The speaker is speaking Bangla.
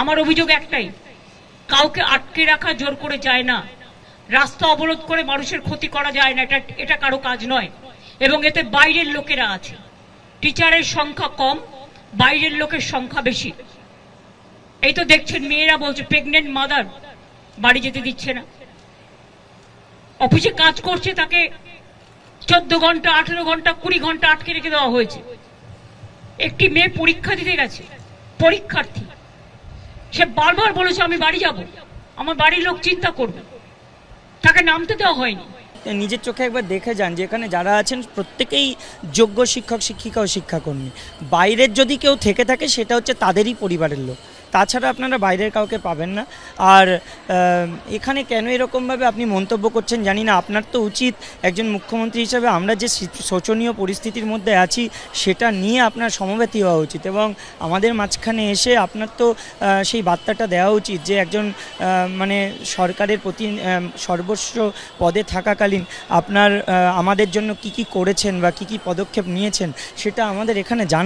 আমার অভিযোগ একটাই, কাউকে আটকে রাখা জোর করে যায় না, রাস্তা অবরোধ করে মানুষের ক্ষতি করা যায় না, এটা কারো কাজ নয়। এবং এতে বাইরের লোকেরা আছে, টিচারের সংখ্যা কম, বাইরের লোকের সংখ্যা বেশি। এই তো দেখছেন মেয়েরা বলছে প্রেগনেন্ট মাদার বাড়ি যেতে দিচ্ছে না, অফিসে কাজ করছে তাকে 14 ঘন্টা 18 ঘন্টা 20 ঘন্টা আটকে রেখে দেওয়া হয়েছে। একটি মেয়ে পরীক্ষা দিতে গেছে, পরীক্ষার্থী, সে বারবার বলেছে আমি বাড়ি যাব, আমার বাড়ির লোক চিন্তা করবে, তাকে নামতে দেওয়া হয়নি। নিজের চোখে একবার দেখে যান যে এখানে যারা আছেন প্রত্যেকেই যোগ্য শিক্ষক শিক্ষিকা ও শিক্ষাকর্মী। বাইরের যদি কেউ থেকে থাকে সেটা হচ্ছে তাদেরই পরিবারের লোক, তাছাড়া আপনারা বাইরের কাউকে পাবেন না। আর এখানে কেন এরকমভাবে আপনি মন্তব্য করছেন জানি না। আপনার তো উচিত একজন মুখ্যমন্ত্রী হিসেবে আমরা যে শোচনীয় পরিস্থিতির মধ্যে আছি সেটা নিয়ে আপনার সমবেতী হওয়া উচিত, এবং আমাদের মাঝখানে এসে আপনার তো সেই বার্তাটা দেওয়া উচিত যে একজন মানে সরকারের প্রতি সর্বস্ব পদে থাকাকালীন আপনার আমাদের জন্য কি করেছেন বা কি পদক্ষেপ নিয়েছেন সেটা আমাদের এখানে জানা।